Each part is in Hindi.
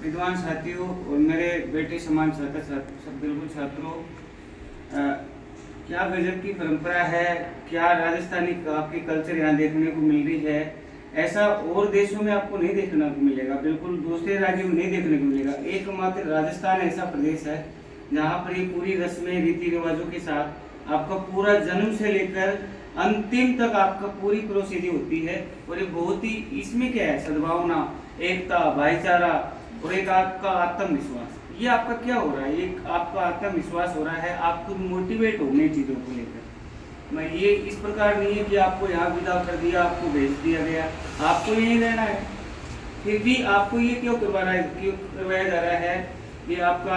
विद्वान साथियों और मेरे बेटे समान छात्र सब बिल्कुल छात्रों, क्या गजब की परंपरा है, क्या राजस्थानी आपकी कल्चर यहाँ देखने को मिल रही है। ऐसा और देशों में आपको नहीं देखने को मिलेगा, बिल्कुल दूसरे राज्यों में नहीं देखने को मिलेगा। एकमात्र राजस्थान ऐसा प्रदेश है जहाँ पर ये पूरी रस्में रीति रिवाजों के साथ आपका पूरा जन्म से लेकर अंतिम तक आपका पूरी प्रोसीडी होती है। और ये बहुत ही, इसमें क्या है, सद्भावना, एकता, भाईचारा और एक आपका आत्मविश्वास। ये आपका क्या हो रहा है, ये आपका आत्मविश्वास हो रहा है, आपको मोटिवेट हो नई चीज़ों को लेकर। मैं ये इस प्रकार नहीं है कि आपको यहाँ विदा कर दिया, आपको भेज दिया गया, आपको यहीं रहना है, फिर भी आपको ये क्यों करवाया जा रहा है, ये आपका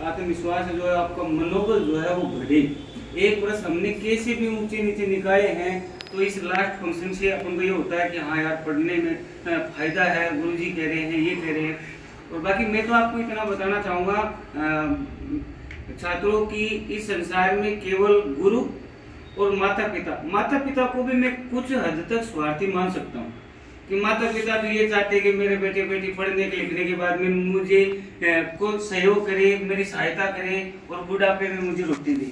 आत्मविश्वास जो है, आपका मनोबल जो है वो बढ़े। एक वर्ष हमने कैसे भी ऊंचे नीचे निकाले हैं, तो इस लास्ट फंक्शन से अपन को ये होता है कि हाँ यार पढ़ने में फायदा है, गुरुजी कह रहे हैं, ये कह रहे हैं। और बाकी मैं तो आपको इतना बताना चाहूँगा छात्रों की, इस संसार में केवल गुरु और माता पिता को भी मैं कुछ हद तक स्वार्थी मान सकता हूँ कि माता पिता तो ये चाहते हैं कि मेरे बेटे बेटी पढ़ने के लिखने के बाद में मुझे को सहयोग करे, मेरी सहायता करे और बुढ़ापे में मुझे रोटी दे।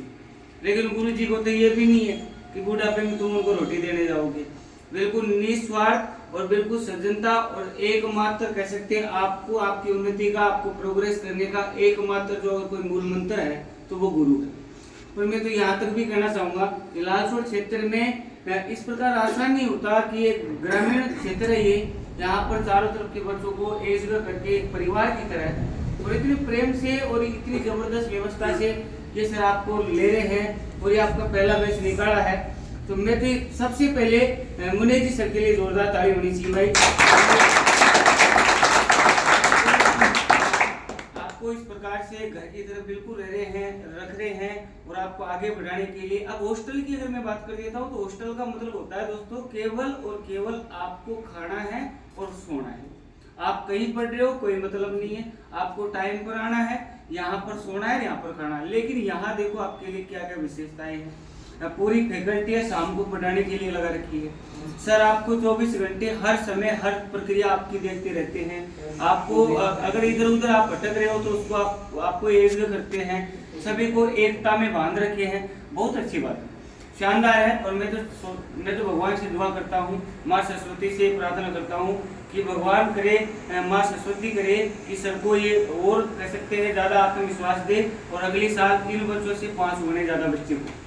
लेकिन गुरु जी को तो ये भी नहीं है कि बुढ़ापे में तुम उनको रोटी देने जाओगे। बिल्कुल निस्वार्थ और बिल्कुल सज्जनता, और एकमात्र कह सकते हैं आपको आपकी उन्नति का, आपको प्रोग्रेस करने का एकमात्र जो अगर कोई मूल मंत्र है तो वो गुरु है। और मैं तो यहाँ तक भी कहना चाहूँगा कि लालसोट क्षेत्र में इस प्रकार आसान नहीं होता कि एक ग्रामीण क्षेत्र है ये, यहाँ पर चारों तरफ के बच्चों को एक जगह करके एक परिवार की तरह और इतने प्रेम से और इतनी जबरदस्त व्यवस्था से ये सर आपको ले रहे हैं और ये आपका पहला बैच निकाला है। तो मैं तो सबसे पहले मुने जी सर के लिए जोरदार ताली होनी चाहिए भाई। आपको इस प्रकार से घर की तरफ बिल्कुल रख रहे हैं और आपको आगे बढ़ाने के लिए। अब हॉस्टल की अगर मैं बात कर देता हूँ तो हॉस्टल का मतलब होता है दोस्तों केवल और केवल आपको खाना है और सोना है। आप कहीं पढ़ रहे हो कोई मतलब नहीं है, आपको टाइम पर आना है, यहाँ पर सोना है, यहाँ पर खाना है। लेकिन यहाँ देखो आपके लिए क्या क्या विशेषताएं हैं। पूरी फैकल्टी है शाम को पढ़ाने के लिए लगा रखी है सर, आपको 24 घंटे हर समय हर प्रक्रिया आपकी देखते रहते हैं। आपको अगर इधर उधर आप भटक रहे हो तो उसको आपको एक करते हैं, सभी को एकता में बांध रखे हैं। बहुत अच्छी बात है, शानदार है। और मैं तो भगवान से दुआ करता हूँ, माँ सरस्वती से प्रार्थना करता हूँ कि भगवान करे, माँ सरस्वती करे कि सर को ये और कह सकते हैं ज़्यादा आत्मविश्वास दे और अगले साल 3 बच्चों से 5 होने ज़्यादा बच्चे को।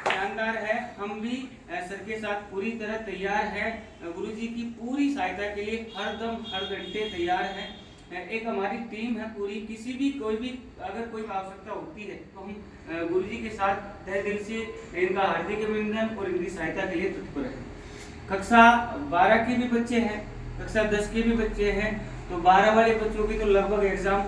शानदार है, हम भी सर के साथ पूरी तरह तैयार हैं, गुरुजी की पूरी सहायता के लिए हर दम हर घंटे तैयार हैं। एक हमारी टीम है पूरी, किसी भी कोई भी अगर कोई आवश्यकता होती है तो हम गुरुजी के साथ तहे दिल से इनका हार्दिक अभिनंदन और इनकी सहायता के लिए तत्पर है। कक्षा 12 के भी बच्चे हैं, कक्षा 10 के भी बच्चे हैं, तो 12 वाले बच्चों की तो लगभग एग्जाम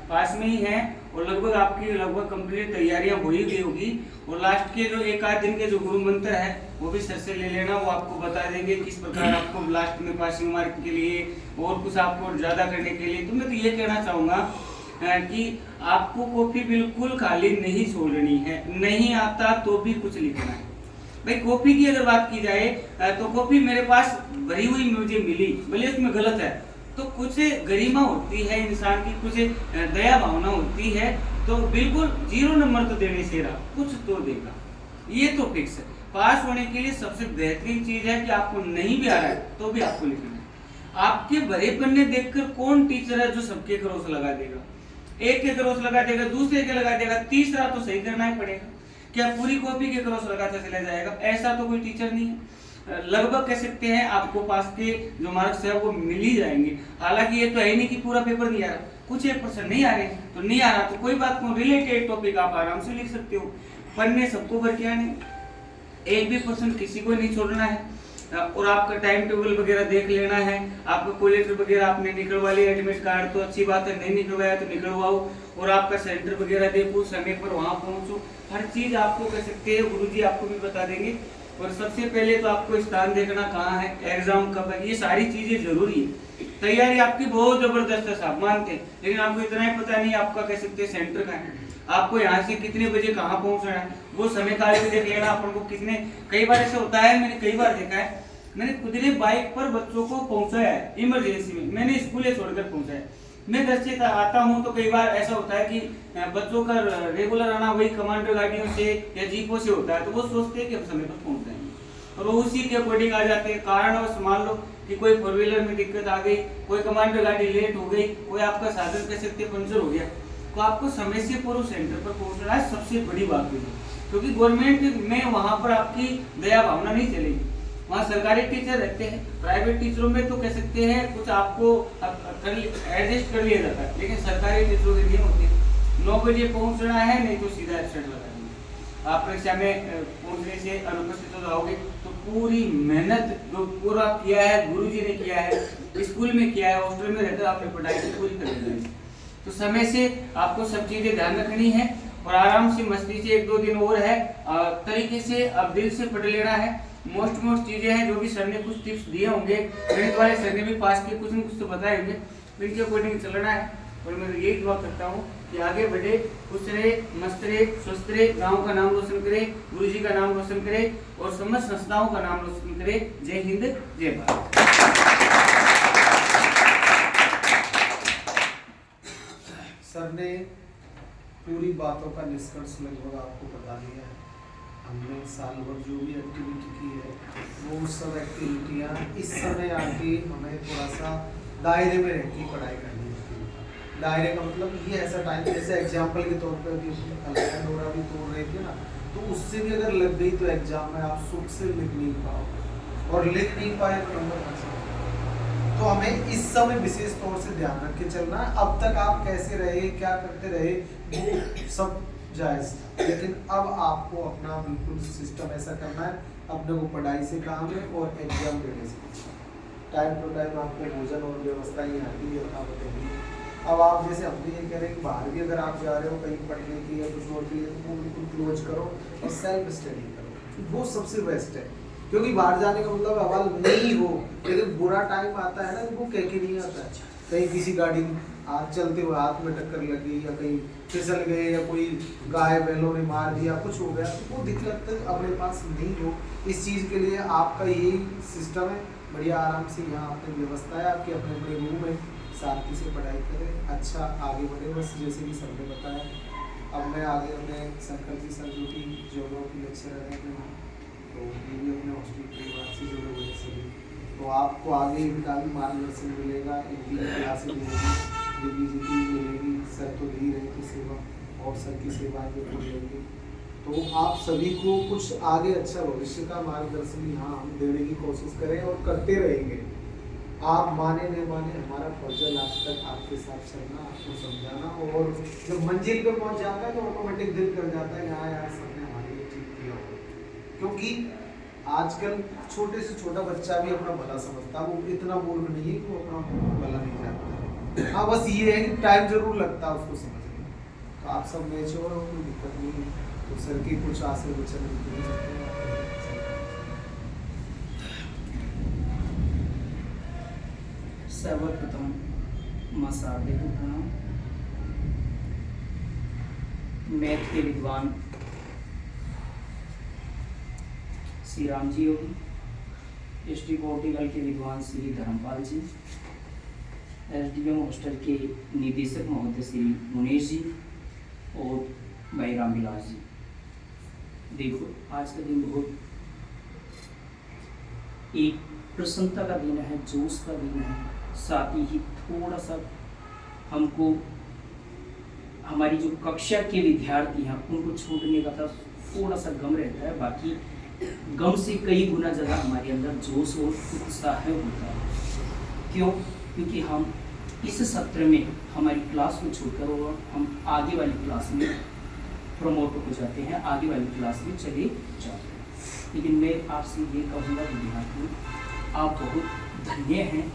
पास में ही है और लगभग कंप्लीट तैयारियां हो ही गई होगी। और लास्ट के जो एक आध दिन के जो गुरु मंत्र है वो भी सर से ले लेना, वो आपको बता देंगे किस प्रकार आपको लास्ट में पासिंग मार्क के लिए और कुछ आपको ज़्यादा करने के लिए। तो मैं तो ये कहना चाहूँगा कि आपको कॉपी बिल्कुल खाली नहीं छोड़नी है, नहीं आता तो भी कुछ लिखना है भाई। कॉपी की अगर बात की जाए तो कॉपी मेरे पास भरी हुई मुझे मिली, भले उसमें गलत है तो कुछ गरिमा होती है इंसान की, कुछ दया भावना होती है, तो बिल्कुल 0 नंबर तो देने से रहा, कुछ तो देगा, ये तो फिक्स है। पास होने के लिए सबसे बेहतरीन चीज है कि आपको नहीं भी आ रहा है तो भी आपको लिखना है। आपके भरे पन्ने देखकर कौन टीचर है जो सबके क्रॉस लगा देगा, एक के क्रॉस लगा देगा, दूसरे के लगा देगा, तीसरा तो सही करना ही पड़ेगा। क्या पूरी कॉपी के क्रॉस लगाता चला जाएगा? ऐसा तो कोई टीचर नहीं है। लगभग कह सकते हैं आपको पास के जो मार्क्स है वो मिल ही जाएंगे। हालांकि ये तो है नहीं कि पूरा पेपर नहीं आ रहा, कुछ 1% नहीं आ रहे, तो नहीं आ रहा तो कोई बात नहीं, रिलेटेड टॉपिक आप आराम से लिख सकते हो। पन्ने सबको भर के आने, 1 भी % किसी को नहीं छोड़ना है। और आपका टाइम टेबल वगैरह देख लेना है, आपका कोलेटर वगैरह आपने निकलवा लिया, एडमिट कार्ड तो अच्छी बात है, नहीं निकलवाया तो निकलवाओ, और आपका सेंटर वगैरह देखो, समय पर वहाँ पहुँचो। हर चीज आपको कह सकते हैं गुरुजी आपको भी बता देंगे। और सबसे पहले तो आपको स्थान देखना कहाँ है, एग्जाम कब है, ये सारी चीजें जरूरी है। तैयारी आपकी बहुत जबरदस्त है, साहब मानते हैं, लेकिन आपको इतना ही पता नहीं आपका कह सकते हैं सेंटर कहाँ है, आपको यहाँ से कितने बजे कहाँ पहुँचना है, वो समय कार्य भी देख लेना अपन को। कितने कई बार ऐसा होता है, मैंने कई बार देखा है मैंने खुद ने बाइक पर बच्चों को पहुंचाया है, इमरजेंसी में मैंने स्कूल छोड़कर पहुंचाया। मैं घर से आता हूं तो कई बार ऐसा होता है कि बच्चों का रेगुलर आना वही कमांडर गाड़ियों से या जीपों से होता है, तो वो सोचते हैं कि हम समय पर पहुंच जाएंगे और वो उसी के अकॉर्डिंग आ जाते हैं। कारणवश मान लो कि कोई 4 व्हीलर में दिक्कत आ गई, कोई कमांडर गाड़ी लेट हो गई, कोई आपका साधन कह सकते पंचर हो गया, तो आपको समय से पूर्व सेंटर पर पहुंचना है, सबसे बड़ी बात है। क्योंकि गवर्नमेंट में वहां पर आपकी दया भावना नहीं चलेगी। वहाँ सरकारी टीचर रहते हैं, प्राइवेट टीचरों में तो कह सकते हैं कुछ आपको एडजस्ट कर लिया जाता है, लेकिन सरकारी टीचरों के नियम होते हैं 9 बजे पहुंचना है, नहीं तो सीधा एब्सेंट लगा देंगे। आप परीक्षा में पहुंचने से अनुपस्थित हो जाओगे तो पूरी मेहनत जो पूरा किया है, गुरुजी ने किया है, स्कूल में किया है, हॉस्टल में रहकर आपने पढ़ाई की पूरी कर ली। तो समय से आपको सब चीजें ध्यान रखनी है और आराम से मस्ती से 1-2 दिन और है तरीके से अब दिल से पढ़ लेना है। मोस्ट चीजें हैं जो भी सर ने कुछ टिप्स दिए होंगे, गणित वाले सर ने भी पास के कुछ न कुछ तो बताए होंगे, इनके अकॉर्डिंग चलना है। और मैं यही दुआ करता हूँ कि आगे बढ़े, खुश रहे, मस्त रहे, स्वस्थ रहे, गाँव का नाम रोशन करे, गुरु जी का नाम रोशन करे और समस्त संस्थाओं का नाम रोशन करे। जय हिंद, जय भारत। सर ने पूरी बातों का निष्कर्ष लगभग आपको बता दिया है। हमने साल भर जो भी एक्टिविटी की है वो सब एक्टिविटियाँ इस समय आके हमें थोड़ा सा दायरे में रह के पढ़ाई करनी है। दायरे का मतलब ये ऐसा टाइम, जैसे एग्जाम्पल के तौर पर डोरा भी तोड़ रहे थे ना, तो उससे भी अगर लग गई तो एग्जाम में आप सुख से लिख नहीं पाओ और लिख नहीं पाए तो नंबर बच सकते। तो हमें इस समय विशेष तौर से ध्यान रख के चलना है। अब तक आप कैसे रहे, क्या करते रहे, वो सब जायज़ था, लेकिन अब आपको अपना बिल्कुल सिस्टम ऐसा करना है। अपने को पढ़ाई से काम है और एग्जाम देने से टाइम टू टाइम आपको भोजन और व्यवस्था यहाँ की बताएंगे। अब आप जैसे हम भी ये कह रहे हैं कि बाहर भी अगर आप जा रहे हो कहीं पढ़ने की या कुछ और के लिए, तो वो बिल्कुल क्लोज करो और सेल्फ स्टडी करो, वो सबसे बेस्ट है। क्योंकि बाहर जाने का मतलब हवाल नहीं हो, लेकिन बुरा टाइम आता है ना, वो कह के नहीं आता है। कहीं किसी गाड़ी हाथ चलते हुए हाथ में टक्कर लगी या कहीं फिसल गए या कोई गाय बैलों ने मार दिया, कुछ हो गया, तो वो दिक्कत अपने पास नहीं हो। इस चीज़ के लिए आपका यही सिस्टम है, बढ़िया आराम से यहाँ अपनी व्यवस्था है, आपके अपने अपने रूम में शांति से पढ़ाई करें, अच्छा आगे बढ़े। बस जैसे कि सर ने बताया। अब मैं आगे अपने शंकर जी सर जो कि ज्योग्राफी लेक्चरर है अपने, तो ये भी अपने हॉस्टल परिवार से जुड़े हुए हैं सभी, तो आपको आगे इनका भी मार्गदर्शन मिलेगा, इनकी भी क्लासें मिलेगी, दीदी जी की मिलेगी, सर तो दे रहे थे सेवा और सर की सेवाएं जो मिलेंगी। तो आप सभी को कुछ आगे अच्छा भविष्य का मार्गदर्शन यहाँ हम देने की कोशिश करें और करते रहेंगे। आप माने नहीं माने, हमारा फर्ज है लास्ट तक आपके साथ चलना, आपको समझाना, और जब मंजिल पे पहुँच जाता है तो ऑटोमेटिक दिल कर जाता है हाँ यार सबने हमारे लिए ठीक किया हो। क्योंकि आजकल छोटे से छोटा बच्चा भी अपना भला समझता है, वो इतना मूर्ख नहीं है कि वो अपना भला नहीं जानता। हाँ बस ये है कि टाइम जरूर लगता है उसको समझने। तो आप सब मैच्योर हो, कोई दिक्कत नहीं है, तो सर की कुछ आशीर्वचन मिल सकते हैं। सर्वप्रथम माँ शारदे को प्रणाम। मैथ के विद्वान श्री राम जी योगी, एसटी कॉर्टिकल के विद्वान श्री धर्मपाल जी, एसडीएम हॉस्टल के निदेशक महोदय श्री मुनेश जी और भाई रामविलास जी। देखो आज का दिन बहुत एक प्रसन्नता का दिन है, जोश का दिन है, साथ ही थोड़ा सा हमको हमारी जो कक्षा के विद्यार्थी हैं उनको छूटने का था थोड़ा सा गम रहता है, बाकी गम से कई गुना ज़्यादा हमारे अंदर जोश और उत्साह होता है। क्यों? क्योंकि हम इस सत्र में हमारी क्लास को छोड़कर और हम आगे वाली क्लास में प्रमोट हो जाते हैं, आगे वाली क्लास में चले जाते हैं। लेकिन मैं आपसे ये कहूँगा विद्यार्थी, आप बहुत धन्य हैं,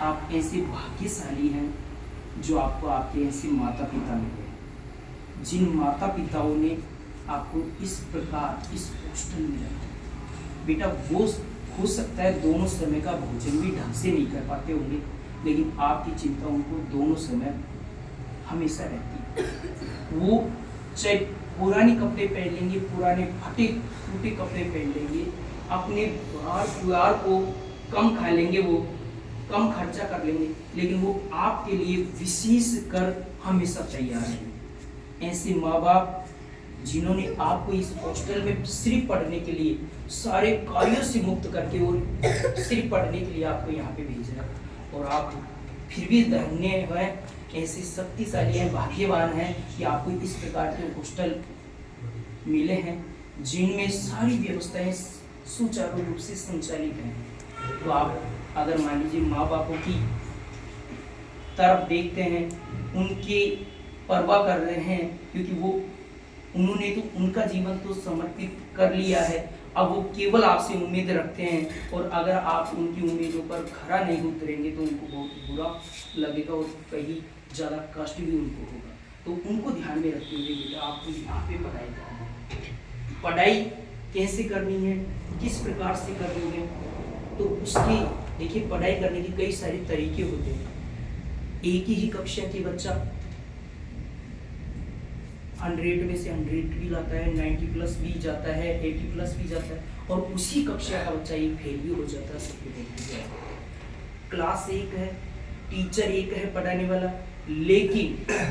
आप ऐसे भाग्यशाली हैं जो आपको आपके ऐसे माता पिता मिले हैं, जिन माता पिताओं ने आपको इस प्रकार इस हॉस्टल में रखा। बेटा वो हो सकता है दोनों समय का भोजन भी ढंग से नहीं कर पाते होंगे, लेकिन आपकी चिंता उनको दोनों समय हमेशा रहती है। वो चाहे पुराने कपड़े पहन लेंगे, पुराने फटे टूटे कपड़े पहन लेंगे, अपने बार परिवार को कम खा लेंगे, वो कम खर्चा कर लेंगे, लेकिन वो आपके लिए विशेष कर हमेशा तैयार है। ऐसे माँ बाप जिन्होंने आपको इस हॉस्टल में सिर्फ पढ़ने के लिए सारे कार्यों से मुक्त करके और सिर्फ पढ़ने के लिए आपको यहाँ पे भेजा है, और आप फिर भी धन्य हैं, ऐसे शक्तिशाली हैं, भाग्यवान हैं कि आपको इस प्रकार के हॉस्टल मिले हैं जिनमें सारी व्यवस्थाएं सुचारू रूप से संचालित हैं। तो आप अगर मान लीजिए माँ बापों की तरफ देखते हैं, उनकी परवाह कर रहे हैं, क्योंकि वो उन्होंने तो उनका जीवन तो समर्पित कर लिया है, अब वो केवल आपसे उम्मीद रखते हैं, और अगर आप उनकी उम्मीदों पर खरा नहीं उतरेंगे तो उनको बहुत बुरा लगेगा और कहीं ज़्यादा कष्ट भी उनको होगा। तो उनको ध्यान में रखते हुए बेटा आपको यहाँ पे पढ़ाई करनी है। पढ़ाई कैसे करनी है, किस प्रकार से करनी है, तो उसकी देखिए पढ़ाई करने के कई सारे तरीके होते हैं। एक ही कक्षा के बच्चा 100 में से 100 भी लाता है, 90 प्लस भी जाता है, 80 प्लस भी जाता है, और उसी कक्षा का बच्चा एक फेल भी हो जाता है, सबको देखते हैं। क्लास एक है, टीचर एक है पढ़ाने वाला, लेकिन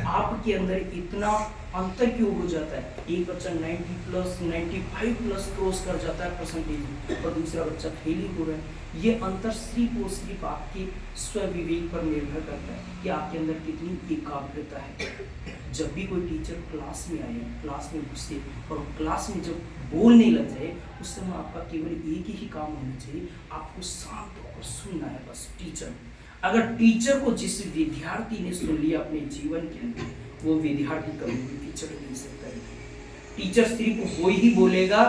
आपके अंदर इतना अंतर क्यों हो जाता है? एक बच्चा 90 प्लस 95 प्लस क्रॉस कर जाता है परसेंटेज, और दूसरा बच्चा फेल ही हो रहा है। ये अंतर सिर्फ और सिर्फ आपके स्वविवेक पर निर्भर करता है कि आपके अंदर कितनी एकाग्रता है। जब भी कोई टीचर क्लास में आए, क्लास में घुसे और क्लास में जब बोलने लग जाए, उस समय आपका केवल एक ही काम होना चाहिए, आपको शांत होकर सुनना है बस। टीचर अगर टीचर को जिस विद्यार्थी ने सुन लिया अपने जीवन के अंदर, वो विद्यार्थी कभी भी टीचर नहीं सकता है। टीचर सिर्फ वो ही बोलेगा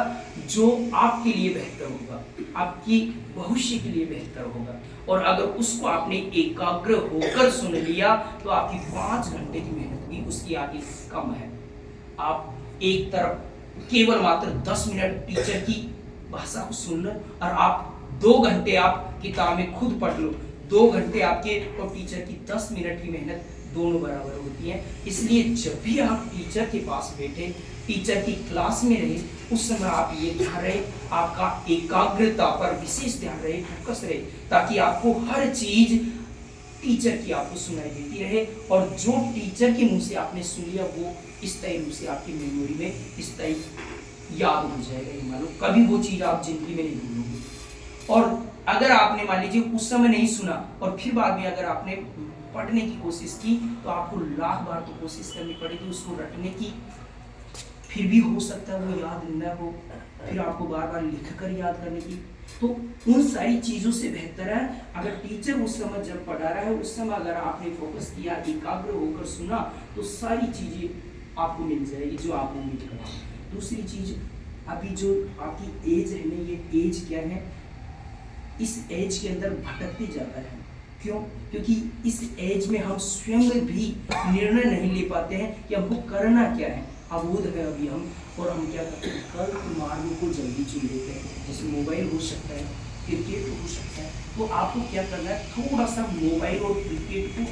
जो आपके लिए बेहतर होगा, आपकी भविष्य के लिए बेहतर होगा, और अगर उसको आपने एकाग्र होकर सुन लिया तो आपकी 5 घंटे की मेहनत भी उसकी आगे कम है। आप एक तरफ केवल मात्र 10 मिनट टीचर की भाषा को सुन लो, और आप 2 घंटे आप किताबें खुद पढ़ लो, 2 घंटे आपके और टीचर की 10 मिनट की मेहनत दोनों बराबर होती है। इसलिए जब भी आप टीचर के पास बैठे, टीचर की क्लास में रहे, उस समय आप ये ध्यान रहे, आपका एकाग्रता पर विशेष ध्यान रहे, फोकस रहे, ताकि आपको हर चीज टीचर की आपको सुनाई देती रहे, और जो टीचर के मुंह से आपने सुन लिया वो स्थायी रूप से आपकी मेमोरी में स्थायी याद हो जाएगा। ये मानो कभी वो चीज आप जिंदगी में नहीं भूलोगे। और अगर आपने मान लीजिए उस समय नहीं सुना और फिर बाद में अगर आपने पढ़ने की कोशिश की, तो आपको लाख बार तो कोशिश करनी पड़ेगी उसको रटने की, फिर भी हो सकता है वो याद न हो, फिर आपको बार बार लिख कर याद करने की। तो उन सारी चीज़ों से बेहतर है अगर टीचर उस समय जब पढ़ा रहा है, उस समय अगर आपने फोकस किया, एकाग्र होकर सुना, तो सारी चीज़ें आपको मिल जाएगी जो आप उम्मीद करें। दूसरी चीज़, अभी जो आपकी एज है ना, ये एज क्या है, इस एज के अंदर भटकते ज़्यादा है। क्यों? क्योंकि इस एज में हम स्वयं भी निर्णय नहीं ले पाते हैं कि हमको करना क्या है। अबोध है अभी हम, और हम क्या करते हैं, गलत मार्ग को जल्दी चुन लेते हैं। जैसे मोबाइल हो सकता है, क्रिकेट हो सकता है, तो आपको क्या करना है, थोड़ा सा मोबाइल और क्रिकेट को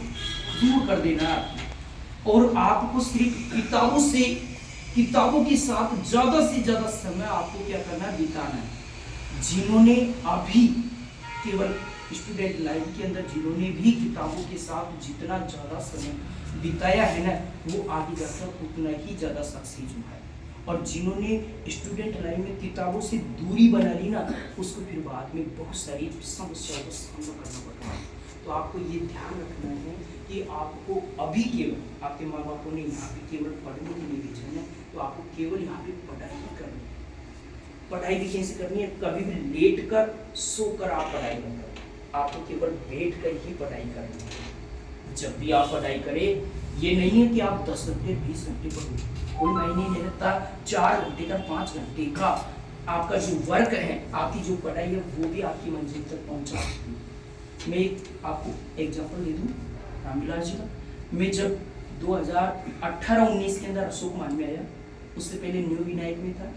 दूर कर देना है आपको, और आपको सिर्फ किताबों के साथ ज़्यादा से ज़्यादा समय आपको क्या करना है, बिताना है। जिन्होंने अभी केवल स्टूडेंट लाइफ के अंदर जिन्होंने भी किताबों के साथ जितना ज़्यादा समय बिताया है ना, वो आगे जाकर उतना ही ज़्यादा सक्सेस हुआ है। और जिन्होंने स्टूडेंट लाइफ में किताबों से दूरी बना ली ना, उसको फिर बाद में बहुत सारी समस्याओं का सामना करना पड़ता है। तो आपको ये ध्यान रखना है कि आपको अभी केवल आपके माँ बापों ने यहाँ पे केवल पढ़ने के लिए भेजा है, तो आपको केवल यहाँ पे पढ़ाई ही करनी है। पढ़ाई भी कैसे करनी है, कभी भी लेट कर सोकर आप पढ़ाई मत करें, आपको केवल बैठ कर ही पढ़ाई करनी है। जब भी आप पढ़ाई करें, ये नहीं है कि आप 10 घंटे 20 घंटे पढ़ो, कोई मायने नहीं रखता। 4 घंटे का 5 घंटे का आपका जो वर्क है, आपकी जो पढ़ाई है, वो भी आपकी मंजिल तक पहुंचा सकती है। मैं आपको एग्जांपल दे दूं रामविलास जी का। मैं जब 2018-19 के अंदर अशोक मान में आया, उससे पहले न्यू विनायक में था।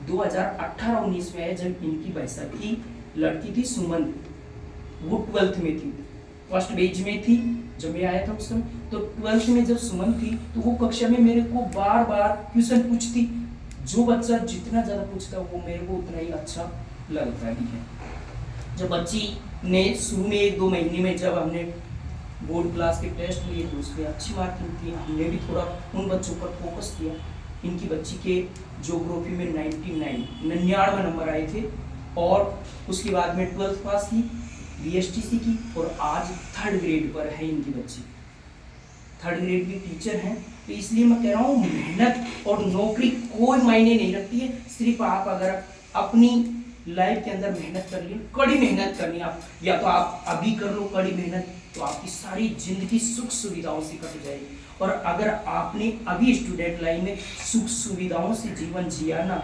2018-19 में आया जब इनकी बैसाखी लड़की थी सुमन, वो 12th में थी, फर्स्ट बेंच में थी जब मैं आया था उस समय। तो 12th में जब सुमन थी, तो वो कक्षा में मेरे को बार बार क्वेश्चन पूछती। जो बच्चा जितना ज़्यादा पूछता वो मेरे को उतना ही अच्छा लगता ही है। जब बच्ची ने शुरू में 1-2 महीने में जब हमने बोर्ड क्लास के टेस्ट लिए तो उसमें अच्छी मार्किंग थी, हमने भी थोड़ा उन बच्चों पर फोकस किया। इनकी बच्ची के ज्योग्राफी में 99 नंबर आए थे और उसके बाद में 12th पास की, BSTC की और आज 3rd ग्रेड पर है इनकी बच्ची। 3rd ग्रेड की टीचर हैं। तो इसलिए मैं कह रहा हूँ मेहनत और नौकरी कोई मायने नहीं रखती है। सिर्फ आप अगर अपनी लाइफ के अंदर मेहनत कर ली, कड़ी मेहनत करनी आप, या तो आप अभी कर लो कड़ी मेहनत, तो आपकी सारी जिंदगी सुख सुविधाओं से कट जाएगी। और अगर आपने अभी स्टूडेंट लाइन में सुख सुविधाओं से जीवन जिया ना,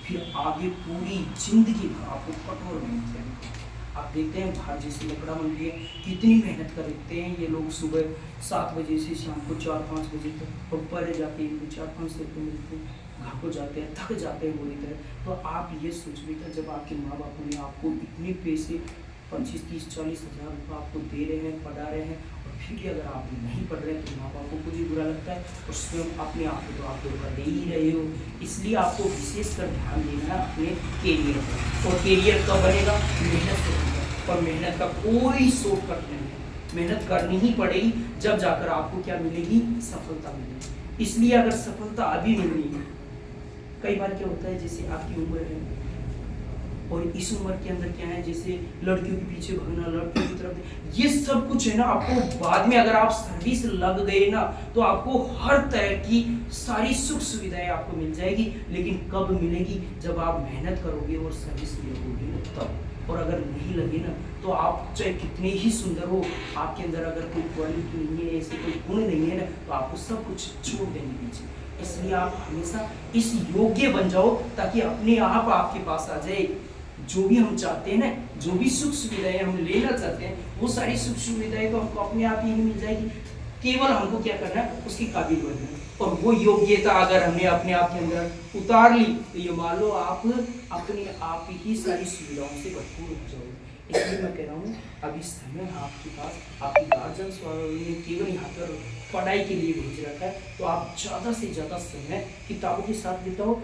फिर आगे पूरी जिंदगी आपको कठोर मेहनत करनी है। आप देखते हैं बाहर जैसे लकड़ा मंडी है, कितनी मेहनत करते हैं ये लोग, सुबह 7 बजे से शाम को 4-5 बजे तक, और पहले जाके इनको 4-5 रुपये मिलते हैं, घर को जाते हैं, थक जाते हैं बुरी तरह। तो आप ये सोच लीजिए जब आपके माँ बाप ने आपको इतने पैसे 25-30-40 हज़ार रुपये आपको दे रहे हैं, पढ़ा रहे हैं, और फिर भी अगर आप नहीं पढ़ रहे हैं तो माँ बापों को भी बुरा लगता है, और स्वयं अपने आप को तो आप ऊपर दे ही रहे हो। इसलिए आपको विशेषकर ध्यान देना है अपने कैरियर पर। और कैरियर कब बनेगा? मेहनत से बनेगा, और मेहनत का कोई शॉर्टकट नहीं है। मेहनत करनी ही पड़ेगी, जब जाकर आपको क्या मिलेगी? सफलता मिलेगी। इसलिए अगर सफलता अभी मिल रही है, कई बार क्या होता है जैसे आपकी उम्र है और इस उम्र के अंदर क्या है, जैसे लड़कियों के पीछे भागना, लड़कियों की तरफ, ये सब कुछ है ना, आपको बाद में अगर आप सर्विस लग गए ना तो आपको हर तरह की सारी सुख सुविधाएं आपको मिल जाएगी। लेकिन कब मिलेगी? जब आप मेहनत करोगे और सर्विस लगोगे तब। और अगर नहीं लगे ना तो आप चाहे कितने ही सुंदर हो, आपके अंदर अगर कोई क्वालिटी नहीं है, ऐसे कोई गुण नहीं है ना, तो आपको सब कुछ छोड़ देंगे पीछे। इसलिए आप हमेशा इस योग्य बन जाओ ताकि अपने आप आपके पास आ जाए जो भी हम चाहते हैं ना, जो भी सुख सुविधाएं हम लेना चाहते हैं, वो सारी सुख सुविधाएं तो हमको अपने आप ही मिल जाएगी। केवल हमको क्या करना है? उसकी काबिल बनना है। और वो योग्यता अगर हमने अपने आप के अंदर उतार ली तो ये मान लो आप अपने आप ही सारी सुविधाओं से भरपूर हो जाओगे। इसलिए मैं कह रहा हूँ अभी समय आपके पास, आपकी गार्जियंस वालों ने केवल यहाँ पर पढ़ाई के लिए भेज रखा है, तो आप ज़्यादा से ज़्यादा समय किताबों के साथ बिताओ।